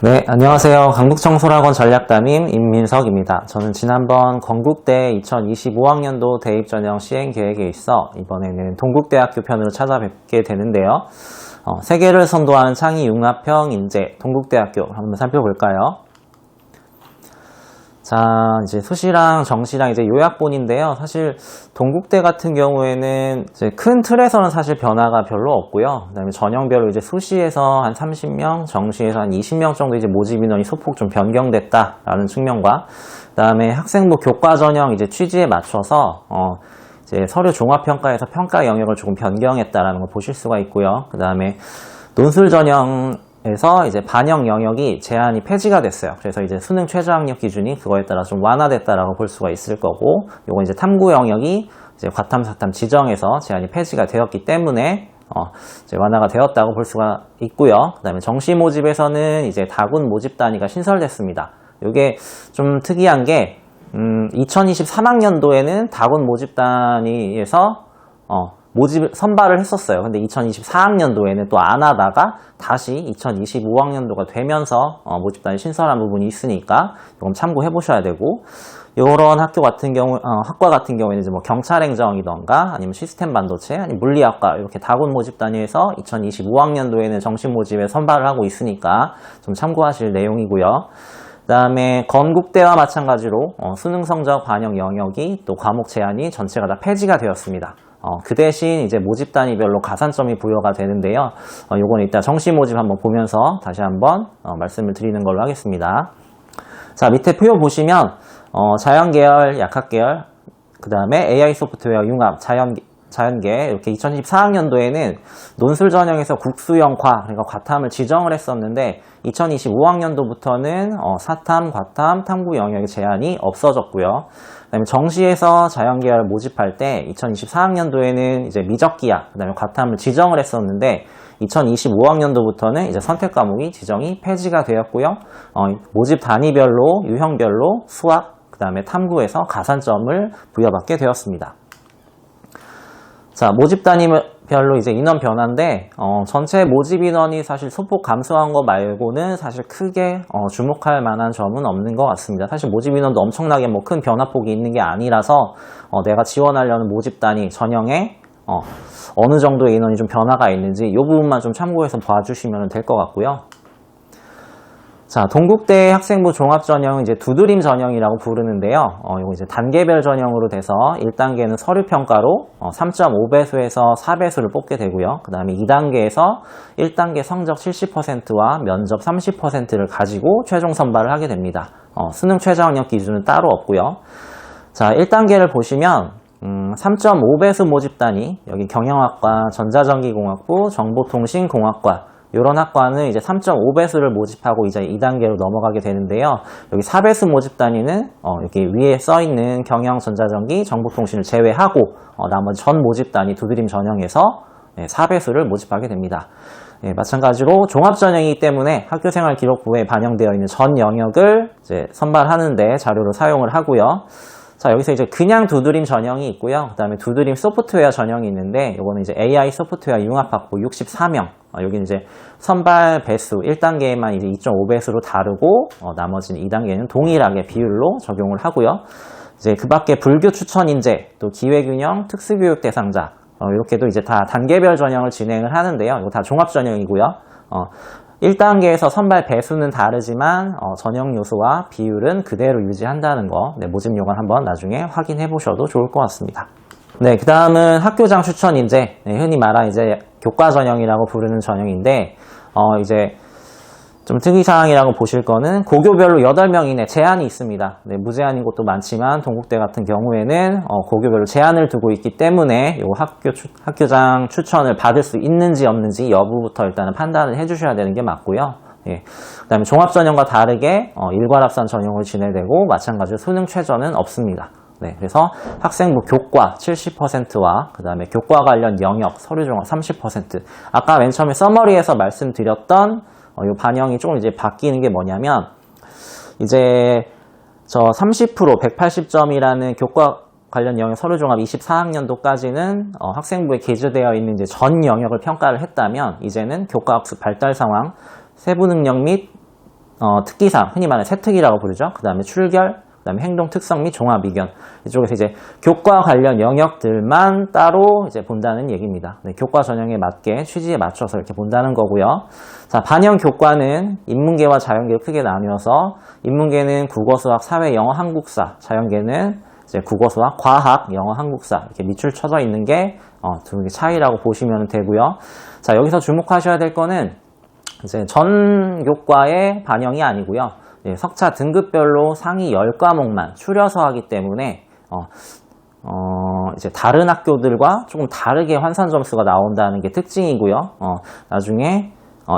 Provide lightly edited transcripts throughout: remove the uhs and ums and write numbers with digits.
네, 안녕하세요. 강북청소학원 전략담임 임민석입니다. 저는 지난번 건국대 2025학년도 대입전형 시행 계획에 있어 이번에는 동국대학교 편으로 찾아뵙게 되는데요. 세계를 선도하는 창의 융합형 인재 동국대학교 한번 살펴볼까요? 자, 이제 수시랑 정시랑 이제 요약본인데요. 사실 동국대 같은 경우에는 이제 큰 틀에서는 사실 변화가 별로 없고요. 그다음에 전형별로 이제 수시에서 한 30명, 정시에서 한 20명 정도 이제 모집 인원이 소폭 좀 변경됐다라는 측면과, 그다음에 학생부 교과 전형 이제 취지에 맞춰서 이제 서류 종합 평가에서 평가 영역을 조금 변경했다라는 걸 보실 수가 있고요. 그다음에 논술 전형에서 이제 반영 영역이 제한이 폐지가 됐어요. 그래서 이제 수능 최저학력 기준이 그거에 따라 좀 완화됐다라고 볼 수가 있을 거고, 요건 이제 탐구 영역이 이제 과탐, 사탐 지정에서 제한이 폐지가 되었기 때문에 이제 완화가 되었다고 볼 수가 있고요. 그다음에 정시 모집에서는 이제 다군 모집 단위가 신설됐습니다. 요게 좀 특이한 게 2023학년도에는 다군 모집 단위에서 모집 선발을 했었어요. 근데 2024학년도에는 또 안 하다가 다시 2025학년도가 되면서 모집단이 신설한 부분이 있으니까 이건 참고해 보셔야 되고, 이런 학과 같은 경우에는 이제 뭐 경찰행정이던가 아니면 시스템 반도체 아니면 물리학과 이렇게 다군 모집 단위에서 2025학년도에는 정식 모집에 선발을 하고 있으니까 좀 참고하실 내용이고요. 그 다음에 건국대와 마찬가지로 수능 성적 반영 영역이 또 과목 제한이 전체가 다 폐지가 되었습니다. 그 대신 이제 모집 단위별로 가산점이 부여가 되는데요. 요거는 이따 정시 모집 한번 보면서 다시 한번 말씀을 드리는 걸로 하겠습니다. 자, 밑에 표요 보시면 자연계열, 약학계열, 그 다음에 AI 소프트웨어 융합, 자연계 이렇게 2024학년도에는 논술 전형에서 국수형 그러니까 과탐을 지정을 했었는데 2025학년도부터는 사탐, 과탐, 탐구 영역의 제한이 없어졌고요. 그다음에 정시에서 자연계열 모집할 때 2024학년도에는 이제 미적기하, 그다음에 과탐을 지정을 했었는데 2025학년도부터는 이제 선택 과목이 지정이 폐지가 되었고요. 모집 단위별로, 유형별로 수학, 그다음에 탐구에서 가산점을 부여받게 되었습니다. 자, 모집 단위별로 이제 인원 변화인데, 전체 모집 인원이 사실 소폭 감소한 거 말고는 사실 크게, 주목할 만한 점은 없는 것 같습니다. 사실 모집 인원도 엄청나게 뭐 큰 변화폭이 있는 게 아니라서, 내가 지원하려는 모집 단위 전형에, 어느 정도의 인원이 좀 변화가 있는지, 이 부분만 좀 참고해서 봐주시면 될 것 같고요. 자, 동국대 학생부 종합 전형은 이제 두드림 전형이라고 부르는데요. 이거 이제 단계별 전형으로 돼서 1단계는 서류 평가로 3.5배수에서 4배수를 뽑게 되고요. 그 다음에 2단계에서 1단계 성적 70%와 면접 30%를 가지고 최종 선발을 하게 됩니다. 수능 최저학력 기준은 따로 없고요. 자, 1단계를 보시면 3.5배수 모집 단위, 여기 경영학과, 전자전기공학부, 정보통신공학과 이런 학과는 이제 3.5배수를 모집하고 이제 2단계로 넘어가게 되는데요. 여기 4배수 모집 단위는 여기 위에 써있는 경영, 전자전기, 정보통신을 제외하고 나머지 전 모집 단위 두드림 전형에서 4배수를 모집하게 됩니다. 마찬가지로 종합 전형이기 때문에 학교생활 기록부에 반영되어 있는 전 영역을 이제 선발하는데 자료로 사용을 하고요. 자, 여기서 이제 그냥 두드림 전형이 있고요. 그 다음에 두드림 소프트웨어 전형이 있는데, 이거는 이제 AI 소프트웨어 융합학부 64명. 여기는 이제 선발 배수 1단계에만 이제 2.5배수로 다르고, 나머지는 2단계는 동일하게 비율로 적용을 하고요. 이제 그 밖에 불교 추천 인재, 또 기회균형 특수교육 대상자, 이렇게도 이제 다 단계별 전형을 진행을 하는데요. 이거 다 종합 전형이고요. 1단계에서 선발 배수는 다르지만 전형 요소와 비율은 그대로 유지한다는 거, 모집 요건 한번 나중에 확인해 보셔도 좋을 것 같습니다. 네, 그 다음은 학교장 추천 인재, 흔히 말하는 이제 교과 전형이라고 부르는 전형인데, 이제 좀 특이사항이라고 보실 거는 고교별로 8명 이내 제한이 있습니다. 무제한인 곳도 많지만 동국대 같은 경우에는 고교별로 제한을 두고 있기 때문에 요 학교장 추천을 받을 수 있는지 없는지 여부부터 일단은 판단을 해주셔야 되는 게 맞고요. 그 다음에 종합전형과 다르게 일괄합산 전형으로 진행되고 마찬가지로 수능 최저는 없습니다. 그래서 학생부 교과 70%와 그 다음에 교과 관련 영역, 서류종합 30%. 아까 맨 처음에 서머리에서 말씀드렸던 이 반영이 조금 이제 바뀌는 게 뭐냐면, 이제 저 30% 180점이라는 교과 관련 영역 서류종합 24학년도까지는 학생부에 게재되어 있는 이제 전 영역을 평가를 했다면, 이제는 교과학습 발달 상황, 세부 능력 및 특기상, 흔히 말하는 세특이라고 부르죠. 그 다음에 출결, 그 다음에 행동 특성 및 종합 이견. 이쪽에서 이제 교과 관련 영역들만 따로 이제 본다는 얘기입니다. 네, 교과 전형에 맞게 취지에 맞춰서 이렇게 본다는 거고요. 자, 반영 교과는 인문계와 자연계를 크게 나누어서 인문계는 국어, 수학, 사회, 영어, 한국사, 자연계는 이제 국어, 수학, 과학, 영어, 한국사 이렇게 밑줄 쳐져 있는 게 두 개의 차이라고 보시면 되고요. 자, 여기서 주목하셔야 될 거는 이제 전 교과의 반영이 아니고요. 석차 등급별로 상위 10과목만 추려서 하기 때문에 이제 다른 학교들과 조금 다르게 환산 점수가 나온다는 게 특징이고요. 나중에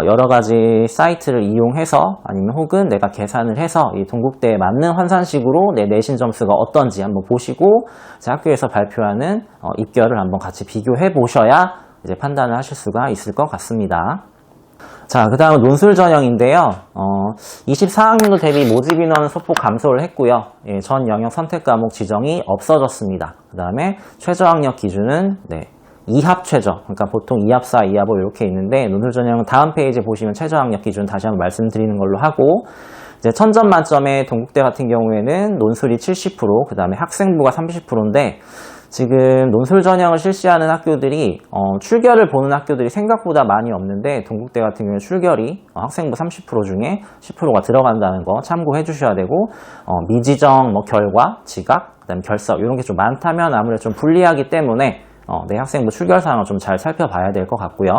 여러 가지 사이트를 이용해서 아니면 혹은 내가 계산을 해서 이 동국대에 맞는 환산식으로 내 내신 점수가 어떤지 한번 보시고 이제 학교에서 발표하는 입결을 한번 같이 비교해 보셔야 이제 판단을 하실 수가 있을 것 같습니다. 자, 그 다음은 논술 전형인데요. 24학년도 대비 모집 인원 소폭 감소를 했고요. 예, 전 영역 선택 과목 지정이 없어졌습니다. 그 다음에 최저 학력 기준은 2합 최저, 그러니까 보통 2합 4, 2합 5 이렇게 있는데 논술 전형은 다음 페이지에 보시면 최저 학력 기준 다시 한번 말씀드리는 걸로 하고 이제 1000점 만점에 동국대 같은 경우에는 논술이 70%, 그 다음에 학생부가 30%인데 지금 논술 전형을 실시하는 학교들이 출결을 보는 학교들이 생각보다 많이 없는데 동국대 같은 경우에 출결이 학생부 30% 중에 10%가 들어간다는 거 참고해 주셔야 되고 미지정, 결과, 지각, 그다음에 결석 이런 게 좀 많다면 아무래도 좀 불리하기 때문에 내 학생부 출결 사항을 좀 잘 살펴봐야 될 것 같고요.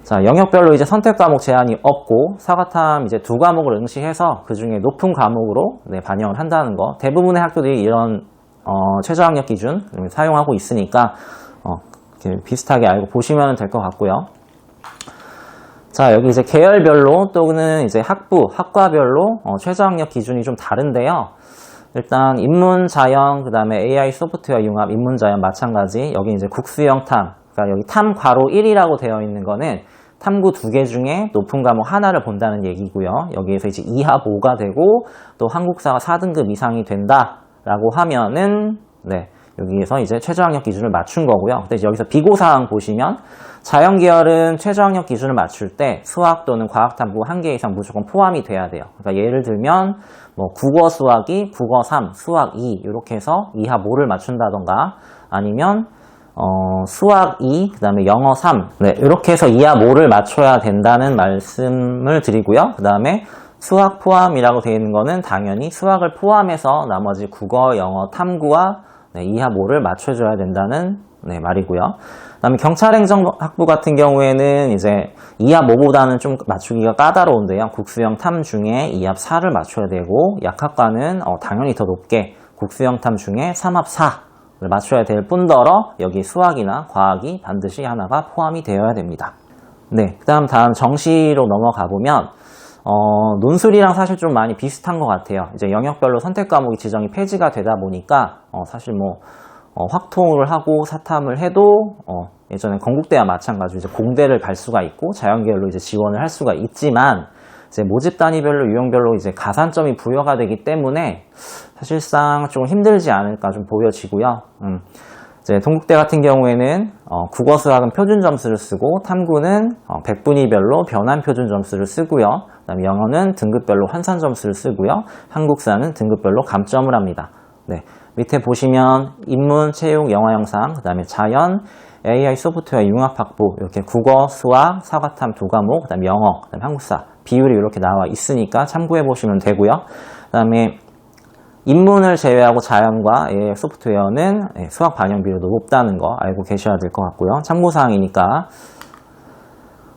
자, 영역별로 이제 선택 과목 제한이 없고 사과탐 이제 2과목을 응시해서 그 중에 높은 과목으로 반영을 한다는 거 대부분의 학교들이 이런 최저 학력 기준 사용하고 있으니까 이렇게 비슷하게 알고 보시면 될 것 같고요. 자, 여기 이제 계열별로 또는 이제 학과별로 최저 학력 기준이 좀 다른데요. 일단 인문, 자연, 그 다음에 AI 소프트웨어 융합, 인문, 자연 마찬가지. 여기 이제 국수형 탐, 그러니까 여기 탐 괄호 1이라고 되어 있는 거는 탐구 2개 중에 높은 과목 하나를 본다는 얘기고요. 여기에서 이제 2합 5가 되고 또 한국사가 4등급 이상이 된다라고 하면은 여기에서 이제 최저 학력 기준을 맞춘 거고요. 근데 여기서 비고사항 보시면 자연 계열은 최저 학력 기준을 맞출 때 수학 또는 과학 탐구 1개 이상 무조건 포함이 돼야 돼요. 그러니까 예를 들면 국어 수학이 국어 3, 수학 2 이렇게 해서 2합 5를 맞춘다던가 아니면 수학 2, 그 다음에 영어 3 이렇게 해서 2합 5를 맞춰야 된다는 말씀을 드리고요. 그 다음에 수학 포함이라고 되어 있는 거는 당연히 수학을 포함해서 나머지 국어, 영어, 탐구와 2합 5를 맞춰줘야 된다는 말이고요. 그 다음에 경찰행정학부 같은 경우에는 이제 2합 5보다는 좀 맞추기가 까다로운데요. 국수형 탐 중에 2합 4를 맞춰야 되고 약학과는 당연히 더 높게 국수형 탐 중에 3합 4를 맞춰야 될 뿐더러 여기 수학이나 과학이 반드시 하나가 포함이 되어야 됩니다. 그 다음 정시로 넘어가 보면 논술이랑 사실 좀 많이 비슷한 것 같아요. 이제 영역별로 선택 과목이 지정이 폐지가 되다 보니까 사실 확통을 하고 사탐을 해도 예전에 건국대와 마찬가지로 이제 공대를 갈 수가 있고 자연계열로 이제 지원을 할 수가 있지만 이제 모집 단위별로 유형별로 이제 가산점이 부여가 되기 때문에 사실상 좀 힘들지 않을까 좀 보여지고요. 이제 동국대 같은 경우에는 국어 수학은 표준 점수를 쓰고 탐구는 백분위별로 변환 표준 점수를 쓰고요. 그다음에 영어는 등급별로 환산 점수를 쓰고요. 한국사는 등급별로 감점을 합니다. 밑에 보시면 인문, 체육, 영화, 영상, 그 다음에 자연, AI 소프트웨어 융합학부 이렇게 국어, 수학, 사과탐 2과목, 그 다음에 영어, 그 다음에 한국사 비율이 이렇게 나와 있으니까 참고해 보시면 되고요. 그 다음에 인문을 제외하고 자연과 AI 소프트웨어는 수학 반영 비율도 높다는 거 알고 계셔야 될 것 같고요. 참고사항이니까.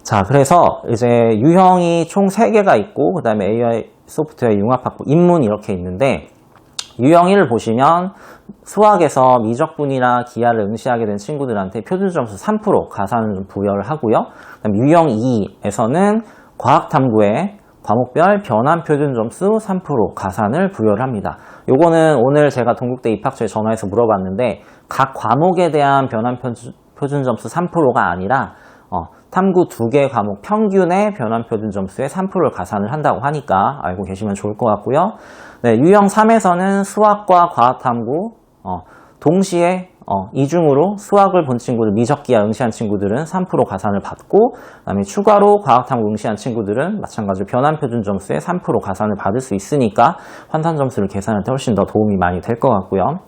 자, 그래서 이제 유형이 총 3개가 있고 그 다음에 AI 소프트웨어 융합학부 인문 이렇게 있는데 유형 1을 보시면 수학에서 미적분이나 기하를 응시하게 된 친구들한테 표준 점수 3% 가산을 좀 부여를 하고요. 그다음 유형 2에서는 과학 탐구에 과목별 변환 표준 점수 3% 가산을 부여를 합니다. 요거는 오늘 제가 동국대 입학처에 전화해서 물어봤는데 각 과목에 대한 변환 표준 점수 3%가 아니라 탐구 2개 과목 평균의 변환 표준 점수의 3%를 가산을 한다고 하니까 알고 계시면 좋을 것 같고요. 유형 3에서는 수학과 과학 탐구 동시에 이중으로 수학을 본 친구들, 미적기하 응시한 친구들은 3% 가산을 받고, 그다음에 추가로 과학탐구 응시한 친구들은 마찬가지로 변환표준 점수에 3% 가산을 받을 수 있으니까 환산 점수를 계산할 때 훨씬 더 도움이 많이 될 것 같고요.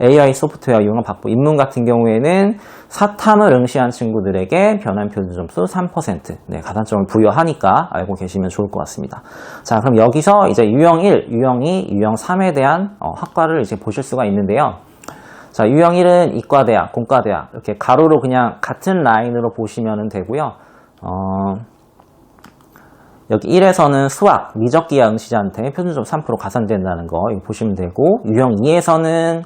AI 소프트웨어 이용한 박보 인문 같은 경우에는 사탐을 응시한 친구들에게 변환표준 점수 3% 가산점을 부여하니까 알고 계시면 좋을 것 같습니다. 자, 그럼 여기서 이제 유형 1, 유형 2, 유형 3에 대한 학과를 이제 보실 수가 있는데요. 자, 유형 1은 이과대학, 공과대학 이렇게 가로로 그냥 같은 라인으로 보시면 되고요. 여기 1에서는 수학, 미적기하 응시자한테 표준점 3% 가산된다는 거 이거 보시면 되고, 유형 2에서는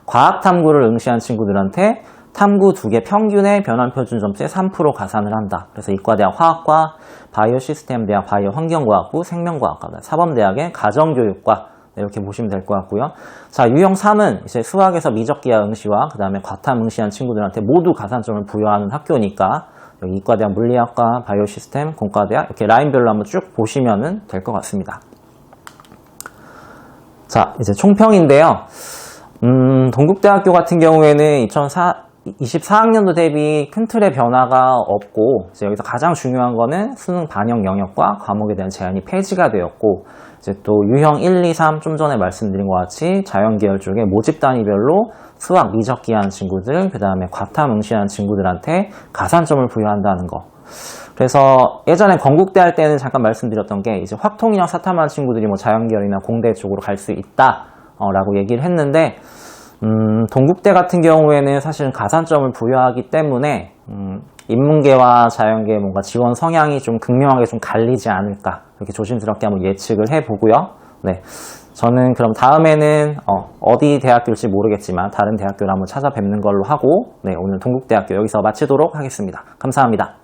과학탐구를 응시한 친구들한테 탐구 2개 평균의 변환표준 점수에 3% 가산을 한다. 그래서 이과대학 화학과, 바이오 시스템대학 바이오 환경과학부, 생명과학과, 사범대학의 가정교육과 이렇게 보시면 될 것 같고요. 자, 유형 3은 이제 수학에서 미적기하 응시와 그 다음에 과탐 응시한 친구들한테 모두 가산점을 부여하는 학교니까 여기 이과대학 물리학과, 바이오 시스템, 공과대학 이렇게 라인별로 한번 쭉 보시면 될 것 같습니다. 자, 이제 총평인데요. 동국대학교 같은 경우에는 24학년도 대비 큰 틀의 변화가 없고, 이제 여기서 가장 중요한 거는 수능 반영 영역과 과목에 대한 제한이 폐지가 되었고, 이제 또 유형 1, 2, 3 좀 전에 말씀드린 것 같이 자연계열 쪽에 모집 단위별로 수학 미적기한 친구들, 그 다음에 과탐 응시한 친구들한테 가산점을 부여한다는 거. 그래서 예전에 건국대 할 때는 잠깐 말씀드렸던 게 이제 확통이랑 사탐한 친구들이 뭐 자연계열이나 공대 쪽으로 갈 수 있다 라고 얘기를 했는데, 동국대 같은 경우에는 사실은 가산점을 부여하기 때문에 인문계와 자연계 뭔가 지원 성향이 좀 극명하게 좀 갈리지 않을까 이렇게 조심스럽게 한번 예측을 해보고요. 네, 저는 그럼 다음에는 어디 대학교일지 모르겠지만 다른 대학교를 한번 찾아뵙는 걸로 하고, 네, 오늘 동국대학교 여기서 마치도록 하겠습니다. 감사합니다.